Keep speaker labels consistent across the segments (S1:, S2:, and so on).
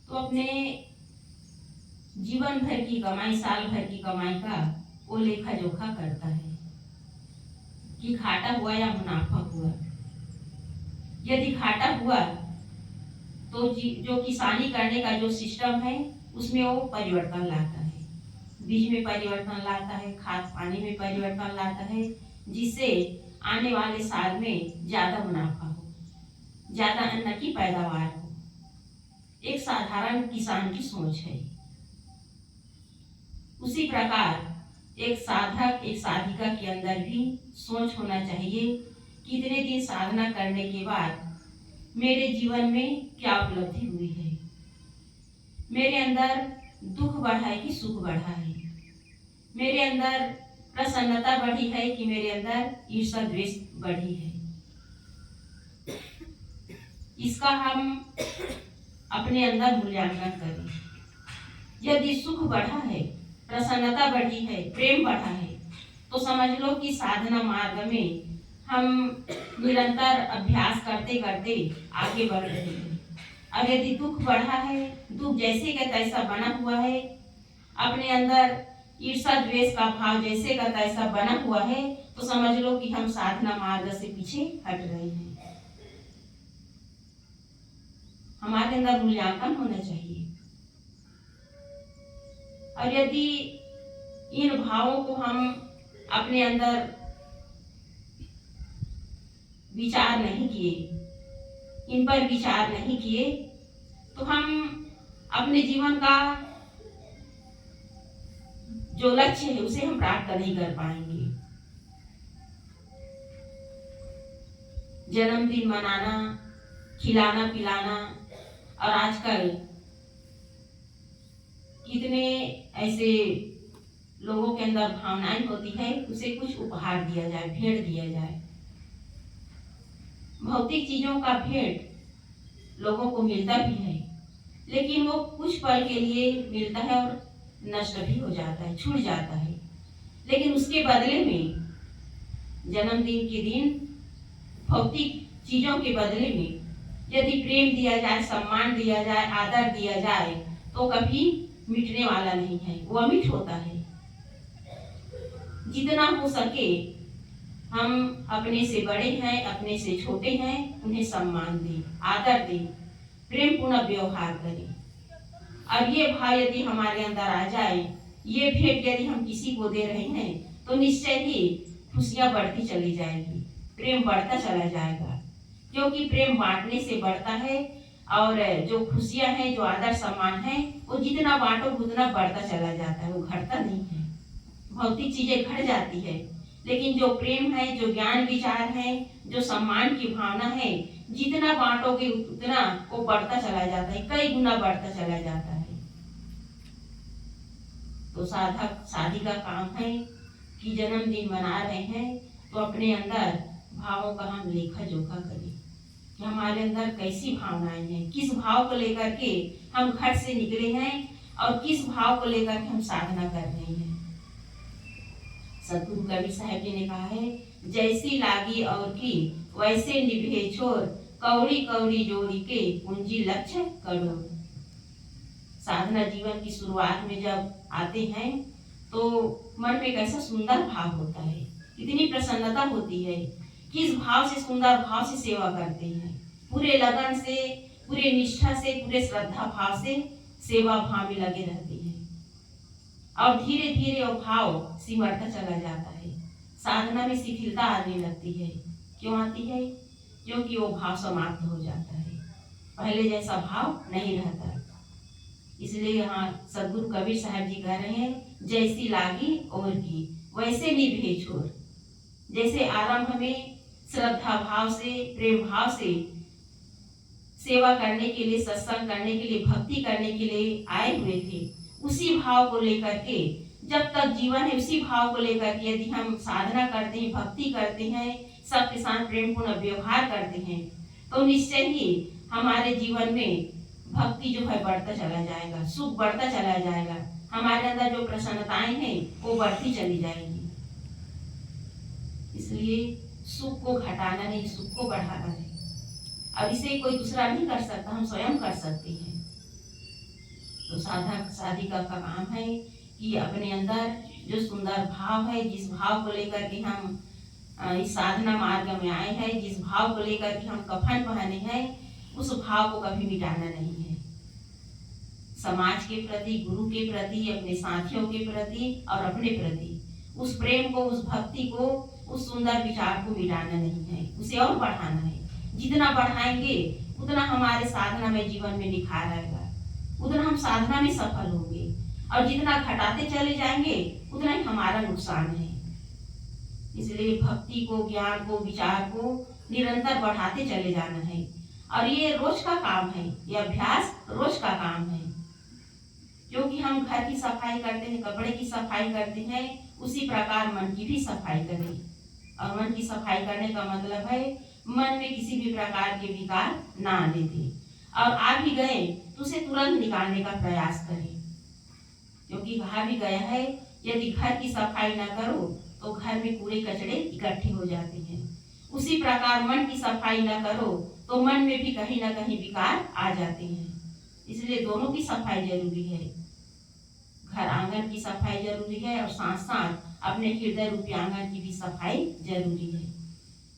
S1: तो अपने जीवन भर की कमाई, साल भर की कमाई का वो लेखा जोखा करता है कि घाटा हुआ या मुनाफा हुआ। यदि घाटा हुआ तो जो किसानी करने का जो सिस्टम है उसमें वो परिवर्तन लाता है, बीज में परिवर्तन लाता है, खाद पानी में परिवर्तन लाता है, जिससे आने वाले साल में ज्यादा मुनाफा हो, ज्यादा अन्न की पैदावार हो। एक साधारण किसान की सोच है। उसी प्रकार एक साधक, एक साधिका के अंदर भी सोच होना चाहिए कि इतने दिन साधना करने के बाद मेरे जीवन में क्या उपलब्धि हुई है, मेरे अंदर दुख बढ़ा है कि सुख बढ़ा है, मेरे अंदर प्रसन्नता बढ़ी है कि मेरे अंदर ईर्ष्या द्वेष बढ़ी है। इसका हम अपने अंदर मूल्यांकन करें। यदि सुख बढ़ा है, प्रसन्नता बढ़ी है, प्रेम बढ़ा है, तो समझ लो कि साधना मार्ग में हम निरंतर अभ्यास करते करते आगे बढ़ रहे हैं। और यदि दुख बढ़ा है, दुख जैसे का तैसा बना हुआ है, अपने अंदर ईर्ष्या द्वेष का भाव जैसे का तैसा बना हुआ है, तो समझ लो कि हम साधना मार्ग से पीछे हट रहे हैं। हमारे अंदर मूल्यांकन होना चाहिए। और यदि इन भावों को हम अपने अंदर विचार नहीं किए, इन पर विचार नहीं किए, तो हम अपने जीवन का जो लक्ष्य है उसे हम प्राप्त नहीं कर पाएंगे। जन्मदिन मनाना, खिलाना पिलाना, और आजकल कितने ऐसे लोगों के अंदर भावनाएं होती है, उसे कुछ उपहार दिया जाए, भेंट दिया जाए। भौतिक चीजों का भेंट लोगों को मिलता भी है, लेकिन वो कुछ पल के लिए मिलता है और नष्ट भी हो जाता है, छूट जाता है। लेकिन उसके बदले में जन्मदिन के दिन भौतिक चीजों के बदले में यदि प्रेम दिया जाए, सम्मान दिया जाए, आदर दिया जाए, तो कभी मिटने वाला नहीं है, वो अमिट होता है। जितना हो सके हम अपने से बड़े हैं, अपने से छोटे हैं, उन्हें सम्मान दें, आदर दें, प्रेम पूर्ण व्यवहार करें। और ये भाव यदि हमारे अंदर आ जाए, ये भेंट यदि हम किसी को दे रहे हैं, तो निश्चय ही खुशियां बढ़ती चली जाएगी, प्रेम बढ़ता चला जाएगा। क्योंकि प्रेम बांटने से बढ़ता है, और जो खुशियां हैं, जो आदर सम्मान है, वो जितना बांटो उतना बढ़ता चला जाता है, वो घटता नहीं है। भौतिक चीजें घट जाती है, लेकिन जो प्रेम है, जो ज्ञान विचार है, जो सम्मान की भावना है, जितना बांटोगे उतना वो बढ़ता चला जाता है, कई गुना बढ़ता चला जाता है। तो साधक साधिका काम है कि जन्मदिन मना रहे हैं तो अपने अंदर भावों का हम लेखा जोखा करें कि हमारे अंदर कैसी भावनाएं हैं, किस भाव को लेकर के हम घर से निकले हैं और किस भाव को लेकर के हम साधना कर रहे हैं। सदगुरु कबीर साहब जी ने कहा है, जैसी लागी और की वैसे निभे छोर, कौड़ी कौड़ी जोड़ी के पूंजी लक्ष्य करो। साधना जीवन की शुरुआत में जब आते हैं तो मन में कैसा सुंदर भाव होता है, इतनी प्रसन्नता होती है, किस भाव से, सुंदर भाव से सेवा करते हैं, पूरे लगन से, पूरे निष्ठा से, पूरे श्रद्धा भाव से सेवा भाव में लगे रहते हैं। और धीरे धीरे वो भाव सिमरता चला जाता है, साधना में शिथिलता आने लगती है। क्यों आती है? क्योंकि वो भाव समाप्त हो जाता है, पहले जैसा भाव नहीं रहता। इसलिए यहाँ सदगुरु कबीर साहब जी कह रहे हैं, जैसी लागी और की वैसे निभे छोर। जैसे आरंभ में श्रद्धा भाव से, प्रेम भाव से सेवा करने के लिए, सत्संग करने के लिए, भक्ति करने के लिए आए हुए थे, उसी भाव को लेकर के जब तक जीवन है, उसी भाव को लेकर के यदि हम साधना करते हैं, भक्ति करते हैं, सबके साथ प्रेम पूर्ण व्यवहार करते हैं, तो निश्चय ही हमारे जीवन में भक्ति जो है बढ़ता चला जाएगा, सुख बढ़ता चला जाएगा, हमारे अंदर जो प्रसन्नताएं हैं वो बढ़ती चली जाएगी। इसलिए सुख को घटाना नहीं, सुख को बढ़ाना है। अब इसे कोई दूसरा नहीं कर सकता, हम स्वयं कर सकते हैं। तो साधक साधिका का काम है कि अपने अंदर जो सुंदर भाव है, जिस भाव को लेकर के हम इस साधना मार्ग में आए हैं, जिस भाव को लेकर के हम कफन पहने हैं, उस भाव को कभी मिटाना नहीं है। समाज के प्रति, गुरु के प्रति, अपने साथियों के प्रति और अपने प्रति उस प्रेम को, उस भक्ति को, उस सुंदर विचार को मिटाना नहीं है, उसे और बढ़ाना है। जितना बढ़ाएंगे उतना हमारे साधना में जीवन में निखार आएगा, उतना हम साधना में सफल होंगे। और जितना घटाते चले जाएंगे उतना ही हमारा नुकसान है। इसलिए भक्ति को, ज्ञान को, विचार को निरंतर बढ़ाते चले जाना है। और ये रोज का काम है, ये अभ्यास रोज का काम है। क्योंकि हम घर की सफाई करते हैं, कपड़े की सफाई करते हैं, उसी प्रकार मन की भी सफाई करें। और मन की सफाई करने का मतलब है मन में किसी भी प्रकार के विकार ना आने दें, और आ भी गए तो उसे तुरंत निकालने का प्रयास करें। क्योंकि कहा भी गया है, यदि घर की सफाई न करो तो घर में कूड़े कचड़े इकट्ठे हो जाते हैं। उसी प्रकार मन की सफाई न करो तो मन में भी कहीं ना कहीं विकार आ जाते हैं। इसलिए दोनों की सफाई जरूरी है। घर आंगन की सफाई जरूरी है और साथ साथ अपने हृदय रूपी आंगन की भी सफाई जरूरी है।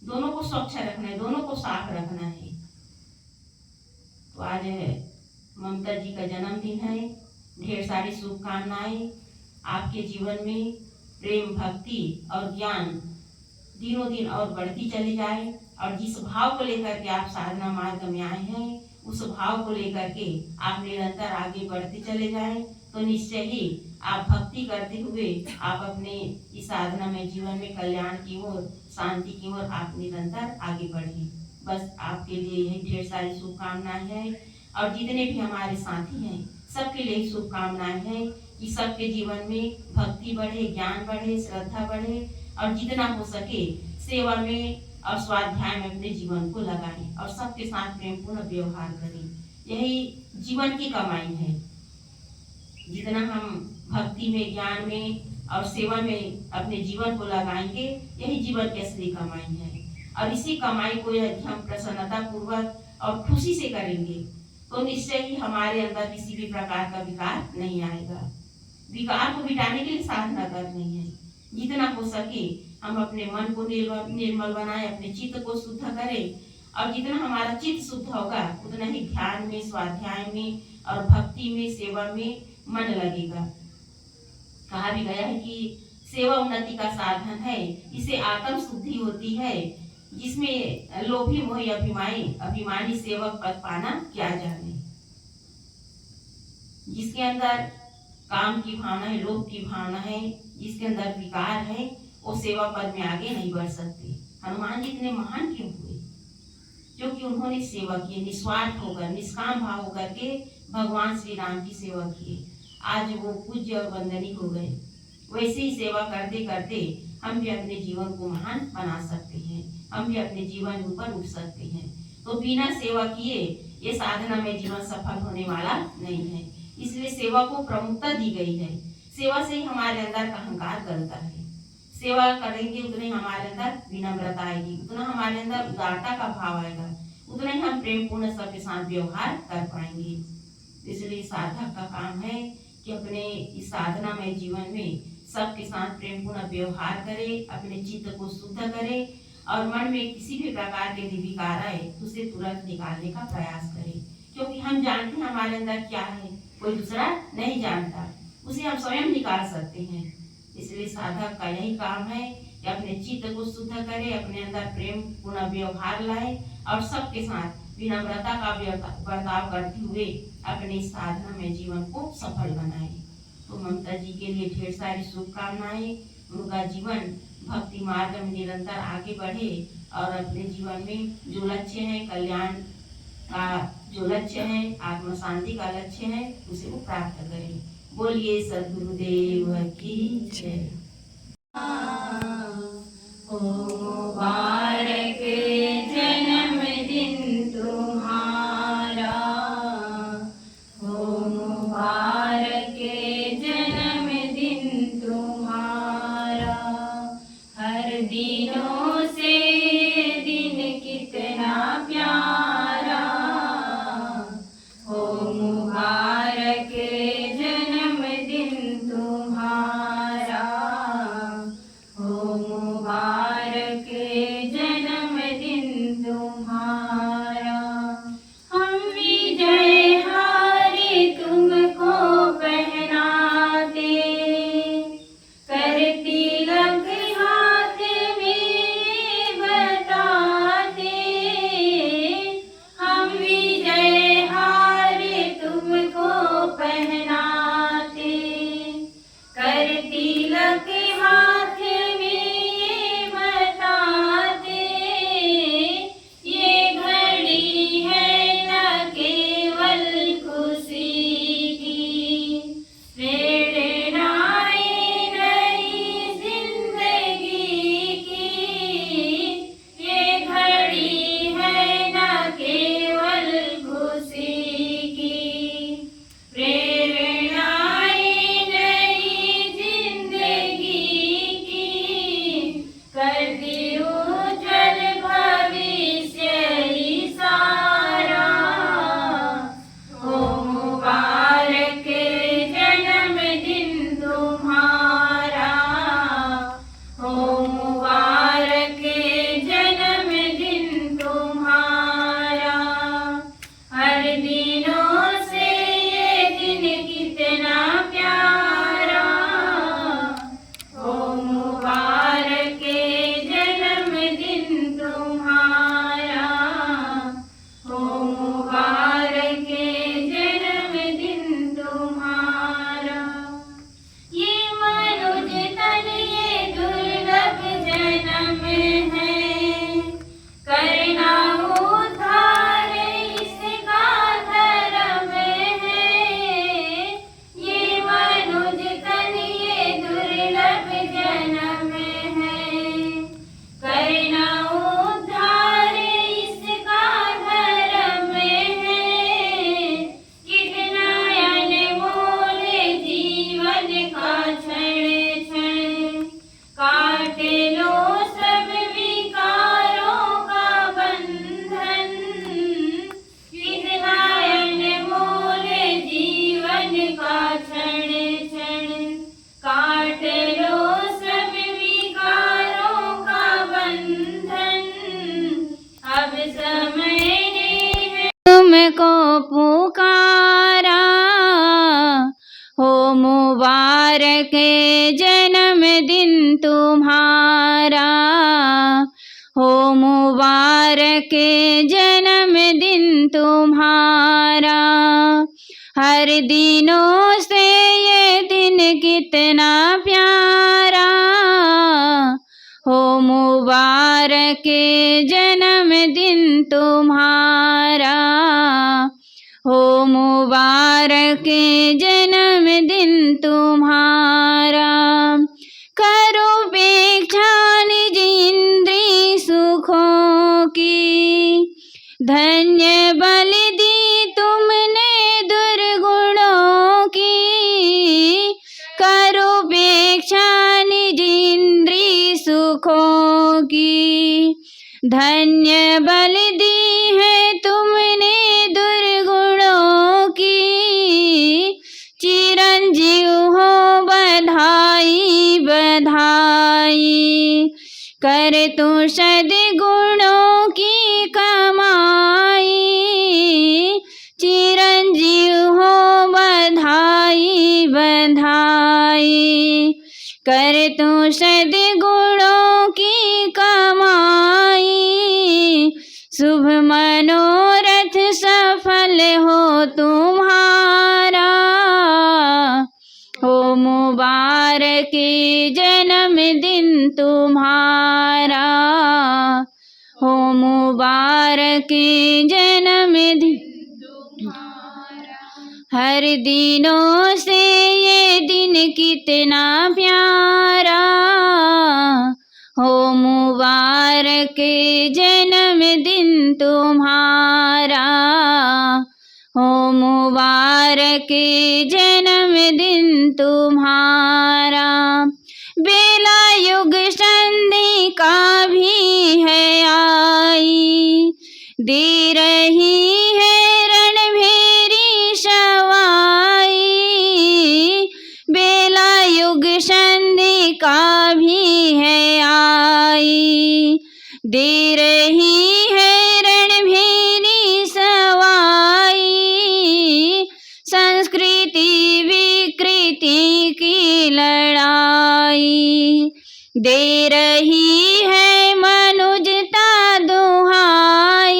S1: दोनों को स्वच्छ रखना है, दोनों को साफ रखना है। तो आज ममता जी का जन्मदिन है। ढेर सारी शुभकामनाएं। आपके जीवन में प्रेम, भक्ति और ज्ञान दिनों दिन और बढ़ती चली जाए। और जिस भाव को लेकर के आप साधना मार्ग में आए हैं, उस भाव को लेकर के आप निरंतर आगे बढ़ते चले जाएं, तो निश्चय ही आप भक्ति करते हुए आप अपने इस साधना में जीवन में कल्याण की ओर, शांति की ओर आप निरंतर आगे बढ़िए। बस आपके लिए यही ढेर सारी शुभकामनाएं हैं। और जितने भी हमारे साथी हैं सबके लिए शुभकामनाएं हैं कि सबके जीवन में भक्ति बढ़े, ज्ञान बढ़े, श्रद्धा बढ़े और जितना हो सके सेवा में और स्वाध्याय में अपने जीवन को लगाएं और सबके साथ प्रेमपूर्ण व्यवहार करें। यही जीवन की कमाई है। जितना हम भक्ति में, ज्ञान में और सेवा में अपने जीवन को लगाएंगे, यही जीवन की असली कमाई है। और इसी कमाई को यदि हम प्रसन्नता पूर्वक और खुशी से करेंगे तो निश्चय ही हमारे अंदर किसी भी प्रकार का विकार नहीं आएगा। विकार को मिटाने के लिए साधना करनी है। जितना हो सके हम अपने मन को निर्मल बनाएं, अपने चित्त को शुद्ध करें। और जितना हमारा चित्त शुद्ध होगा उतना ही ध्यान में, स्वाध्याय में और भक्ति में, सेवा में मन लगेगा। कहा भी गया है कि सेवा उन्नति का साधन है। इसे आत्म शुद्धि होती है, जिसमें लोभी मोही अभिमानी सेवक पद पाना क्या जाने। जिसके अंदर काम की भावना है, लोभ की भावना है, जिसके अंदर विकार है, वो सेवा पद में आगे नहीं बढ़ सकते। हनुमान जी इतने महान क्यों हुए? क्योंकि उन्होंने सेवा की, निस्वार्थ होकर, निष्काम भाव होकर के भगवान श्री राम की सेवा की। आज वो पूज्य और वंदनीय हो गए। वैसे ही सेवा करते करते हम भी अपने जीवन को महान बना सकते हैं, हम भी अपने जीवन ऊपर उठ सकते हैं। तो बिना सेवा किए ये साधना में जीवन सफल होने वाला नहीं है। इसलिए सेवा को प्रमुखता दी गई है। सेवा से ही हमारे अंदर का अहंकार गलता है। सेवा करेंगे उतने हमारे अंदर विनम्रता आएगी, उतना हमारे अंदर उदारता का भाव आएगा, उतना ही हम प्रेम पूर्ण सबके साथ व्यवहार कर पाएंगे। इसलिए साधक का काम है कि अपने इस साधना में जीवन में सबके साथ प्रेम पूर्ण व्यवहार करे, अपने चित्त को शुद्ध करे और मन में किसी भी प्रकार के विकार आए तो उसे तुरंत निकालने का प्रयास करे। क्योंकि हम जानते हैं हमारे अंदर क्या है, कोई दूसरा नहीं जानता, उसे हम स्वयं निकाल सकते हैं। इसलिए साधक का यही काम है कि अपने चित्त को शुद्ध करे, अपने अंदर प्रेम पूर्ण व्यवहार लाए और सबके साथ विनम्रता का बर्ताव करते हुए अपनी साधना में जीवन को सफल बनाए। तो ममता जी के लिए ढेर सारी शुभकामनाएं। उनका जीवन भक्ति मार्ग में निरंतर आगे बढ़े और अपने जीवन में जो लक्ष्य है, कल्याण का जो लक्ष्य है, आत्म शांति का लक्ष्य है, उसे वो प्राप्त करें। बोलिए सद्गुरुदेव की जय।
S2: मुबारक जन्मदिन तुम्हारा, हो मुबारक जन्मदिन तुम्हारा। हर दिनों से ये दिन कितना प्यारा, हो मुबारक दिनों से ये दिन कितना प्यारा, हो मुबारक जन्मदिन तुम्हारा, हो मुबारक जन्मदिन तुम्हारा। ये मनुज तन ये दुर्लभ जन्म है, करना उद्धार इसका धर्म है। ये मनुज तन ये दुर्लभ जन्म है, करना उद्धार इसका धर्म है। कितना अनमोल जीवन का क्षण क्षण, काट लो सब विकारों का बंधन। कितना अनमोल जीवन का क्षण क्षण, काट लो सब विकारों का बंधन। अब समय ने तुमको पुकारा, हो मुबारक जन्मदिन तुम्हारा, हो मुबारक जन्मदिन तुम्हारा। हर दिनों से ये दिन कितना प्यारा, हो मुबारक जन्मदिन तुम्हारा, हो मुबारक जन्मदिन तुम्हारा। करो उपेक्षा निज इंद्रिय सुखों की, धन्य बलि दी तुमने दुर्गुणों की। करो उपेक्षा निज इंद्रिय सुखों की, धन्य बलि दी है तुमने दुर्गुणों की। चिरंजीव हो बधाई बधाई, कर तू सद्गुणों की कमाई। चिरंजीव हो बधाई बधाई, कर तू सद्गुणों की कमाई। शुभ मनोरथ सफल हो तुम्हारा, हो मुबारक जन्मदिन तुम्हारा, हो मुबारक जन्मदिन तुम्हारा। हर दिनों से ये दिन कितना प्यारा, हो मुबारक जन्मदिन तुम्हारा, हो मुबारक जन्मदिन तुम्हारा। बेला युग संधि का भी है आई, दे रही है रणभेरी सवाई। बेला युग संधि का भी है आई, दे रही है रणभेरी सवाई। संस्कृति विकृति की लड़ाई, दे रही है मनुजता दुहाई।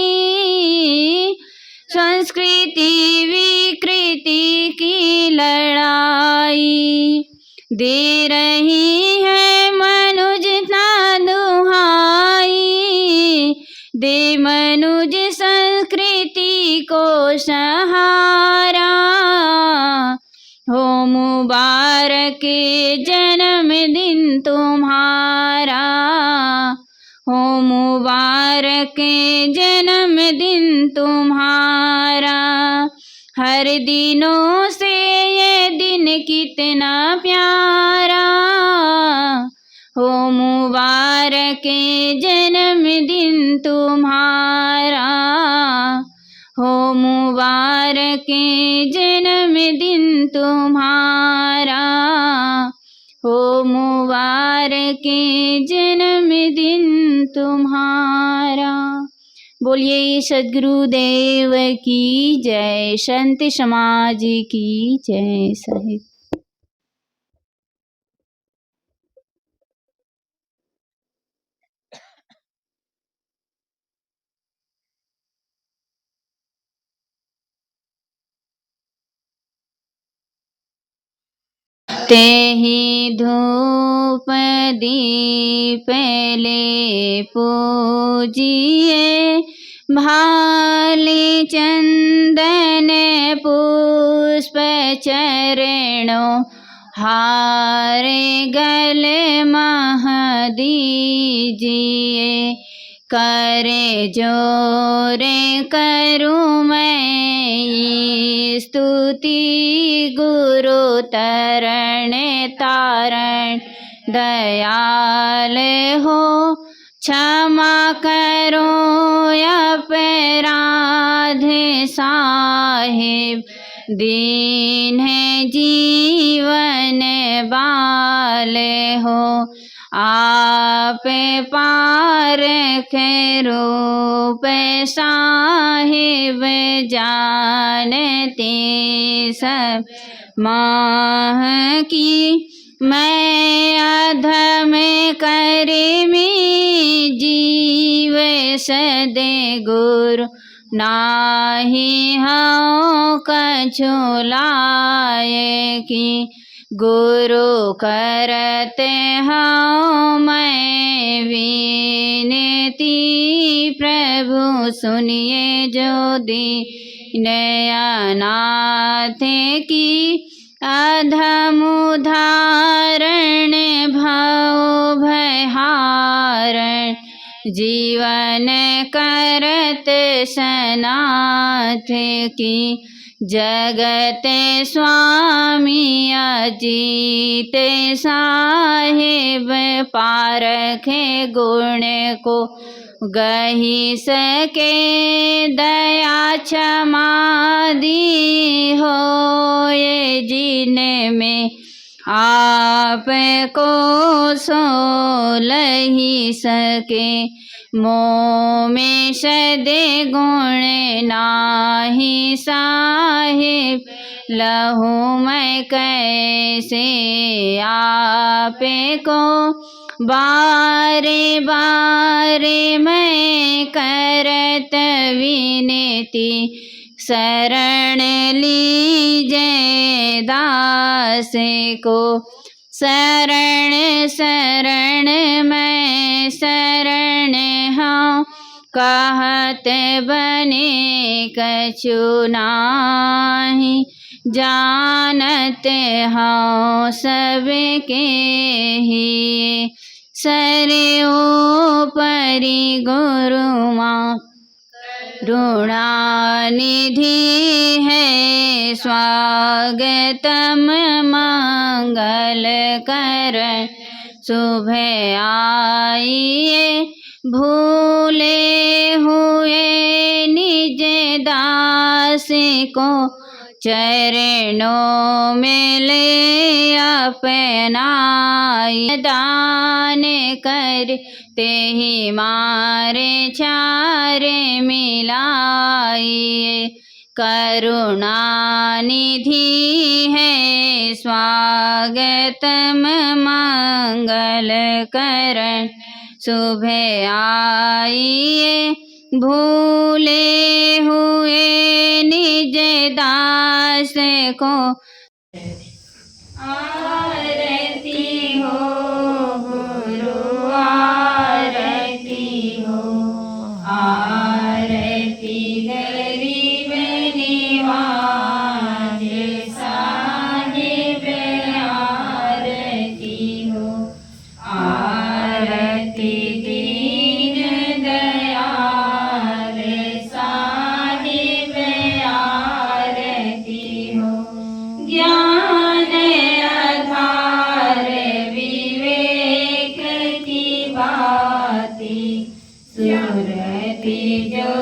S2: संस्कृति विकृति की लड़ाई, दे रही है मनुजता दुहाई। दे मनुज संस्कृति को सहारा, हो मुबारक जन्मदिन तुम्हारा, हो मुबारक जन्मदिन तुम्हारा। हर दिनों से ये दिन कितना प्यारा, हो मुबारक जन्मदिन तुम्हारा, हो मुबारक जन्मदिन तुम्हारा, हो मुबारक जन्मदिन तुम्हारा। बोलिए सद्गुरुदेव की जय। संत समाज की जय। साहिब। तेहि धूप दीप ले पूजिए, भाले चंदन पुष्प चरणों हारे गले मह दीजिए। करे जोरे करूँ मैं स्तुति, गुरु तरण तारण दयाल हो। क्षमा करो अपराध साहिब, दीन है जीवन बाले हो। आप पार रूप साहिब, जानते सब माह की। मैं अधम कर्मी जीव सदे गुरु, नाही हूँ कछु लायकी। गुरु करते हूँ मैं विनती, प्रभु सुनिए जो दीन अनाथ की। अधम उदाहरण भव भयहारण, जीवन करत सनाथ की। जगत स्वामी अजीत साहिब, पारखे गुण को गही सके। दया क्षमा दी हो ये जिन में, आप को सो लही सके। मोह में सदे गुण नाही साहिब, लहू मैं कैसे आप को। बारे बारे मैं करत विनती, शरण लीजे दास को। शरण शरण मैं शरण हूँ, कहत बने कछु नाही। जानत हूँ सबके ही, सरे ऊपरी गुरु माँ ऋणानिधि है। स्वागतम मंगल करण, शुभ आइए। भूले हुए निज दास को, चरणों में ले अपनाई। दान कर ते ही मारे चारे मिलाइए। करुणा निधि है स्वागतम मंगल करण, शुभ आइए। भूले हुए निज दास को, आरती हो गुरु आरती हो। आरती गरीब निवाज साहिब, आरती हो। आरती दीन दयाल साहिब, आरती हो। ज्ञान आधार विवेक की बाती, सुरति जो